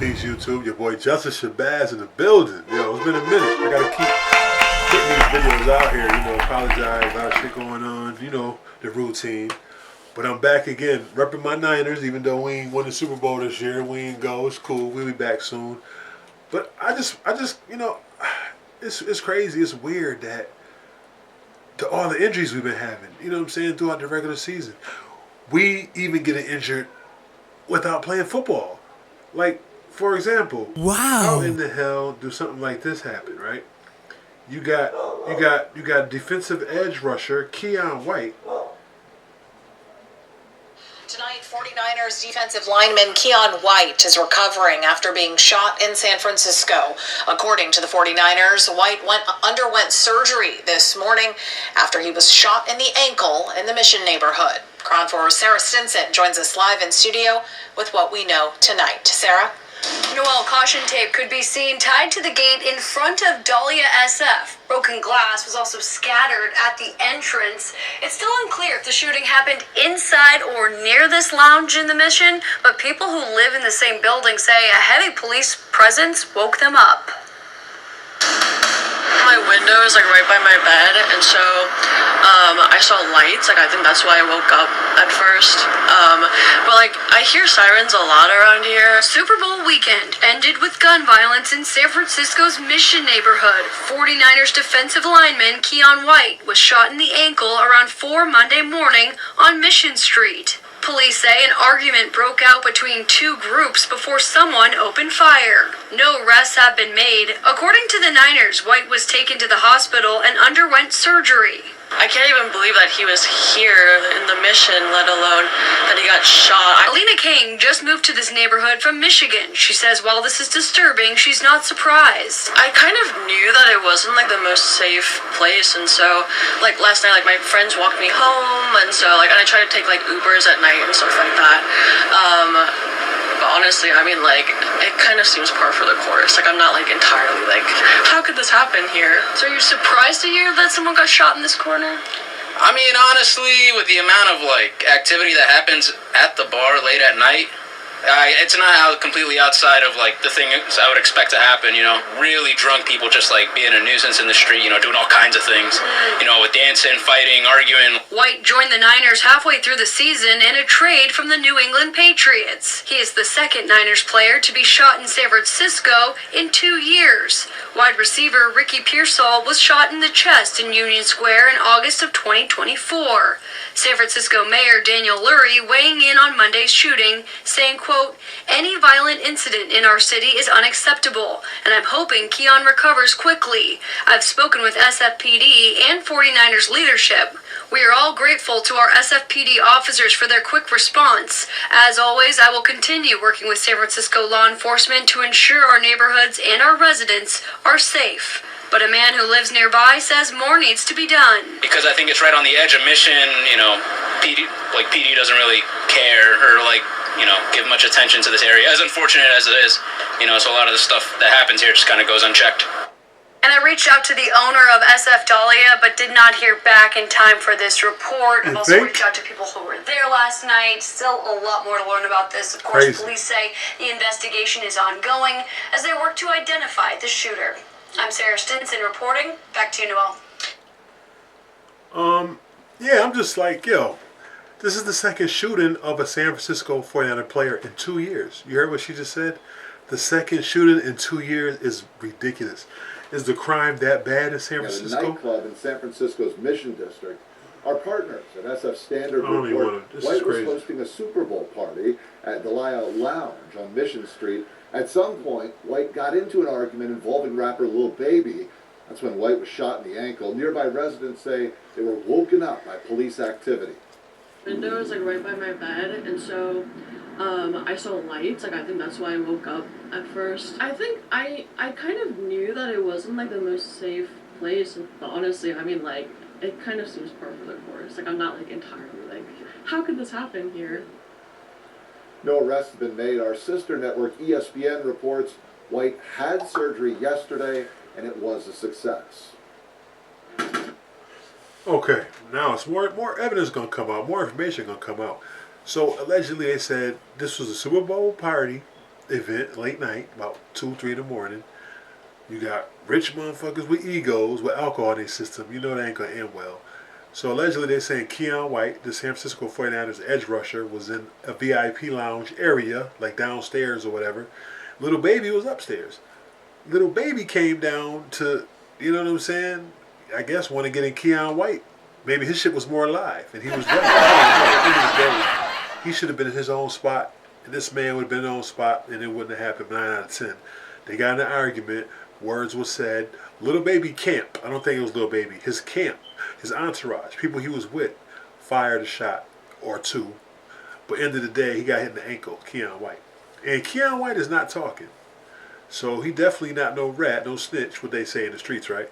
Peace, YouTube. Your boy Justice Shabazz in the building. Yo, it's been a minute. I gotta keep getting these videos out here. Apologize. A lot of shit going on. The routine. But I'm back again, repping my Niners. Even though we ain't won the Super Bowl this year, we ain't go. It's cool. We'll be back soon. But I just, it's crazy. It's weird that all the injuries we've been having. You know what I'm saying? Throughout the regular season, we even getting injured without playing football. Like, for example, how in the hell do something like this happen, right? You got defensive edge rusher Keion White. Tonight, 49ers defensive lineman Keion White is recovering after being shot in San Francisco. According to the 49ers, White underwent surgery this morning after he was shot in the ankle in the Mission neighborhood. Crown 4's Sarah Stinson joins us live in studio with what we know tonight. Sarah? Noel, caution tape could be seen tied to the gate in front of Dahlia SF. Broken glass was also scattered at the entrance. It's still unclear if the shooting happened inside or near this lounge in the Mission, but people who live in the same building say a heavy police presence woke them up. My window is right by my bed, and so I saw lights. I think that's why I woke up at first. But I hear sirens a lot around here. Super Bowl weekend ended with gun violence in San Francisco's Mission neighborhood. 49ers defensive lineman Keion White was shot in the ankle around 4 Monday morning on Mission Street. Police say an argument broke out between two groups before someone opened fire. No arrests have been made. According to the Niners, White was taken to the hospital and underwent surgery. I can't even believe that he was here in the Mission, let alone that he got shot. Alina King just moved to this neighborhood from Michigan. She says while this is disturbing, she's not surprised. I kind of knew that it wasn't the most safe place, and so last night my friends walked me home, and so and I try to take Ubers at night and stuff like that. But honestly, it kind of seems par for the course. I'm not entirely how could this happen here? So you're surprised to hear that someone got shot in this corner? Honestly, with the amount of activity that happens at the bar late at night, it's not completely outside of the things I would expect to happen. Really drunk people just being a nuisance in the street. Doing all kinds of things. With dancing, fighting, arguing. White joined the Niners halfway through the season in a trade from the New England Patriots. He is the second Niners player to be shot in San Francisco in 2 years. Wide receiver Ricky Pearsall was shot in the chest in Union Square in August of 2024. San Francisco Mayor Daniel Lurie weighing in on Monday's shooting, saying, quote, "Any violent incident in our city is unacceptable, and I'm hoping Keion recovers quickly. I've spoken with SFPD and 49ers leadership. We are all grateful to our SFPD officers for their quick response. As always, I will continue working with San Francisco law enforcement to ensure our neighborhoods and our residents are safe." But a man who lives nearby says more needs to be done. Because I think it's right on the edge of Mission. PD doesn't really care or give much attention to this area. As unfortunate as it is, so a lot of the stuff that happens here just kind of goes unchecked. And I reached out to the owner of SF Dahlia, but did not hear back in time for this report. I've also reached out to people who were there last night. Still a lot more to learn about this. Of course, police say the investigation is ongoing as they work to identify the shooter. I'm Sarah Stinson reporting. Back to you, Noel. Yeah, I'm just this is the second shooting of a San Francisco 49er player in 2 years. You heard what she just said? The second shooting in 2 years is ridiculous. Is the crime that bad in San Francisco? The nightclub in San Francisco's Mission District. Our partners at SF Standard report White was hosting a Super Bowl party at Dahlia Lounge on Mission Street. At some point, White got into an argument involving rapper Lil Baby. That's when White was shot in the ankle. Nearby residents say they were woken up by police activity. Window is right by my bed, and so I saw lights. I think that's why I woke up at first. I think I kind of knew that it wasn't the most safe place, but honestly, it kind of seems par for the course. I'm not entirely how could this happen here? No arrests have been made. Our sister network ESPN reports White had surgery yesterday and it was a success. Okay, now it's more evidence gonna come out, more information gonna come out. So allegedly they said this was a Super Bowl party event late night, about 2, 3 in the morning. You got rich motherfuckers with egos with alcohol in their system. You know that ain't gonna end well. So allegedly they're saying Keon White, the San Francisco 49ers edge rusher, was in a VIP lounge area, like downstairs or whatever. Little Baby was upstairs. Little Baby came down to, you know what I'm saying? I guess want to get in Keon White. Maybe his shit was more alive and he was ready. He should have been in his own spot, and this man would have been in his own spot, and it wouldn't have happened 9 out of 10. They got in an argument. Words were said. Little Baby camp. I don't think it was Little Baby. His camp, his entourage, people he was with, fired a shot or two. But end of the day, he got hit in the ankle, Keon White. And Keon White is not talking. So he definitely not no rat, no snitch, what they say in the streets, right?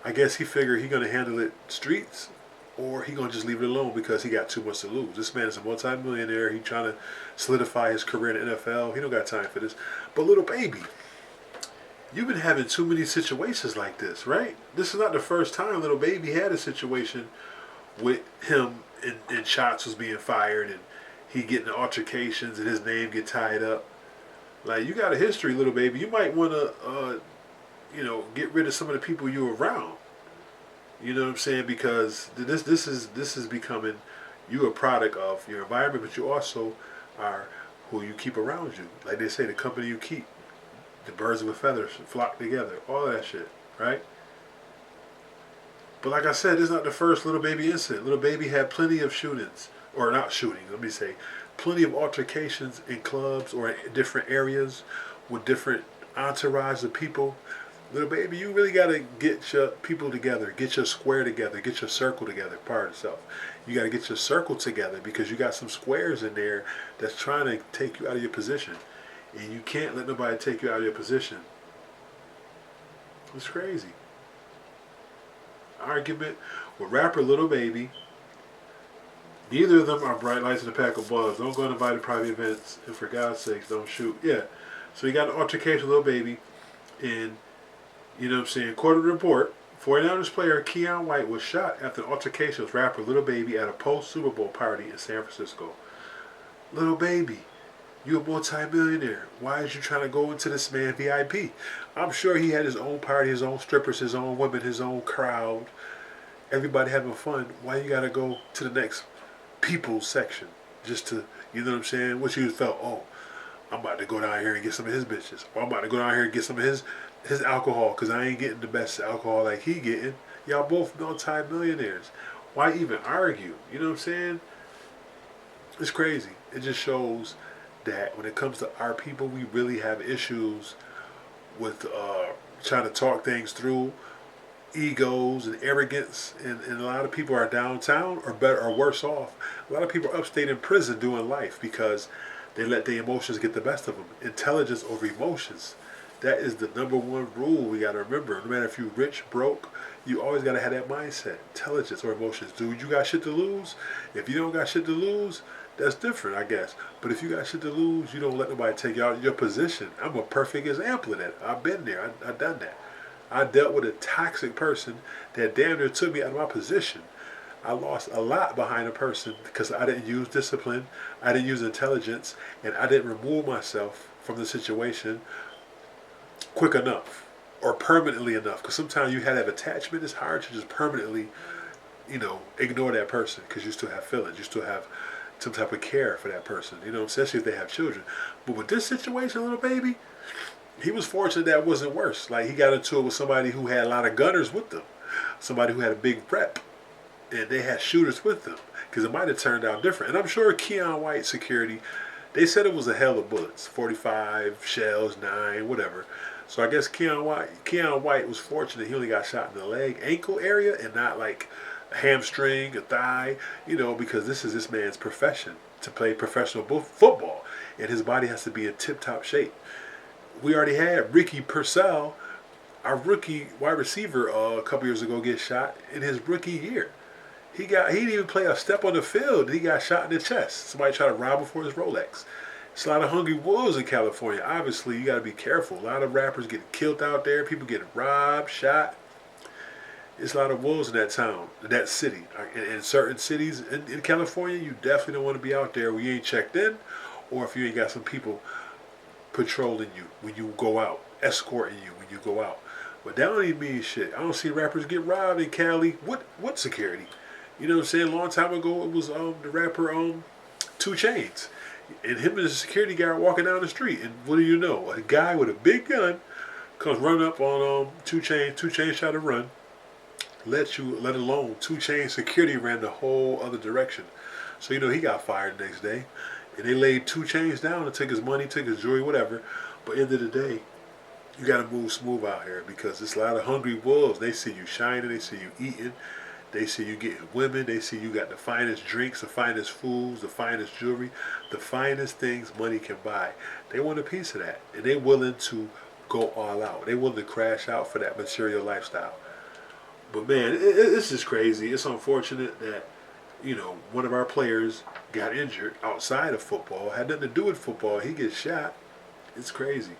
I guess he figured he going to handle it streets, or he going to just leave it alone because he got too much to lose. This man is a multi-millionaire. He trying to solidify his career in the NFL. He don't got time for this. But Little Baby, you've been having too many situations like this, right? This is not the first time Little Baby had a situation with him and shots was being fired and he getting altercations and his name get tied up. Like, you got a history, Little Baby. You might want to, get rid of some of the people you're around. You know what I'm saying? Because this is becoming you a product of your environment, but you also are who you keep around you. Like they say, the company you keep. The birds of a feather flock together. All of that shit, right? But like I said, this is not the first Little Baby incident. Little Baby had plenty of shootings. Or not shootings, let me say. Plenty of altercations in clubs or in different areas with different entourage of people. Little Baby, you really got to get your people together. Get your square together. Get your circle together. Part of itself. You got to get your circle together because you got some squares in there that's trying to take you out of your position. And you can't let nobody take you out of your position. It's crazy. Argument with rapper Little Baby. Neither of them are bright lights in a pack of balls. Don't go to invited private events. And for God's sakes, don't shoot. Yeah. So you got an altercation with Little Baby. And, you know what I'm saying, according to the report, 49ers player Keon White was shot after an altercation with rapper Little Baby at a post-Super Bowl party in San Francisco. Little Baby, you a multi-millionaire. Why is you trying to go into this man VIP? I'm sure he had his own party, his own strippers, his own women, his own crowd. Everybody having fun. Why you got to go to the next people section just to, you know what I'm saying? What you felt, oh, I'm about to go down here and get some of his bitches. Or I'm about to go down here and get some of his alcohol because I ain't getting the best alcohol like he getting. Y'all both multi-millionaires. Why even argue? You know what I'm saying? It's crazy. It just shows that when it comes to our people, we really have issues with trying to talk things through, egos and arrogance, and a lot of people are downtown or better or worse off. A lot of people are upstate in prison doing life because they let their emotions get the best of them. Intelligence over emotions. That is the #1 rule we got to remember. No matter if you're rich, broke, you always got to have that mindset. Intelligence or emotions. Dude, you got shit to lose? If you don't got shit to lose, that's different, I guess. But if you got shit to lose, you don't let nobody take you out of your position. I'm a perfect example of that. I've been there. I've done that. I dealt with a toxic person that damn near took me out of my position. I lost a lot behind a person because I didn't use discipline, I didn't use intelligence, and I didn't remove myself from the situation quick enough or permanently enough. Because sometimes you have attachment. It's hard to just permanently, ignore that person because you still have feelings. You still have some type of care for that person, especially if they have children. But with this situation, Little Baby, he was fortunate that it wasn't worse. Like, he got into it with somebody who had a lot of gunners with them, somebody who had a big rep, and they had shooters with them, because it might have turned out different. And I'm sure Keon White security, they said it was a hell of bullets, 45 shells, 9, whatever. So I guess Keon White was fortunate he only got shot in the leg, ankle area, and not like a hamstring, a thigh, because this is this man's profession, to play professional football, and his body has to be in tip-top shape. We already had Ricky Purcell, our rookie wide receiver, a couple years ago, get shot in his rookie year. He didn't even play a step on the field. He got shot in the chest. Somebody tried to rob him for his Rolex. It's a lot of hungry wolves in California. Obviously, you got to be careful. A lot of rappers getting killed out there. People getting robbed, shot. It's a lot of wolves in that town, in that city. In certain cities in California, you definitely don't want to be out there where you ain't checked in, or if you ain't got some people patrolling you when you go out, escorting you when you go out. But that don't even mean shit. I don't see rappers get robbed in Cali. What security? You know what I'm saying? A long time ago, it was the rapper 2 Chainz. And him and the security guard walking down the street. And what do you know? A guy with a big gun comes running up on 2 Chainz. 2 Chainz tried to run. Let alone 2 Chainz security ran the whole other direction. So, you know, he got fired the next day. And they laid 2 Chainz down and took his money, took his jewelry, whatever. But end of the day, you got to move smooth out here because there's a lot of hungry wolves. They see you shining. They see you eating. They see you getting women. They see you got the finest drinks, the finest foods, the finest jewelry, the finest things money can buy. They want a piece of that. And they're willing to go all out. They're willing to crash out for that material lifestyle. But man, it's just crazy. It's unfortunate that, you know, one of our players got injured outside of football. Had nothing to do with football. He gets shot. It's crazy.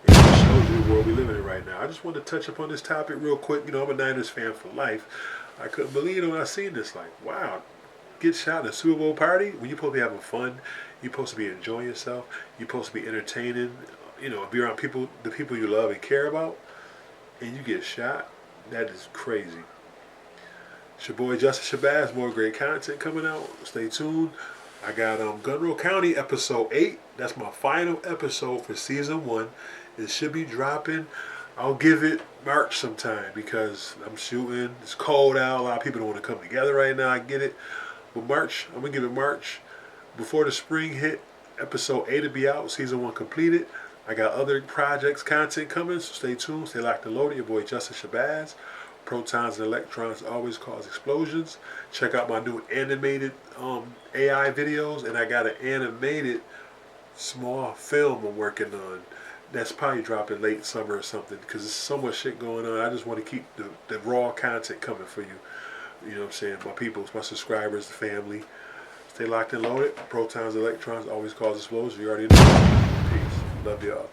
And it shows you the world we live in right now. I just wanted to touch upon this topic real quick. You know, I'm a Niners fan for life. I couldn't believe it when I seen this. Like, wow, get shot in a Super Bowl party when you're supposed to be having fun. You're supposed to be enjoying yourself. You're supposed to be entertaining. You know, be around people, the people you love and care about, and you get shot. That is crazy. It's your boy Justin Shabazz. More great content coming out. Stay tuned. I got Gunroe County episode 8. That's my final episode for season 1. It should be dropping. I'll give it March sometime because I'm shooting. It's cold out. A lot of people don't want to come together right now. I get it. But March, I'm going to give it March. Before the spring hit, episode 8 will be out. Season 1 completed. I got other projects, content coming, so stay tuned. Stay locked and loaded. Your boy Justin Shabazz. Protons and electrons always cause explosions. Check out my new animated AI videos. And I got an animated small film I'm working on. That's probably dropping late summer or something because there's so much shit going on. I just want to keep the raw content coming for you. You know what I'm saying? My people, my subscribers, the family. Stay locked and loaded. Protons and electrons always cause explosions. You already know. Peace. Love y'all.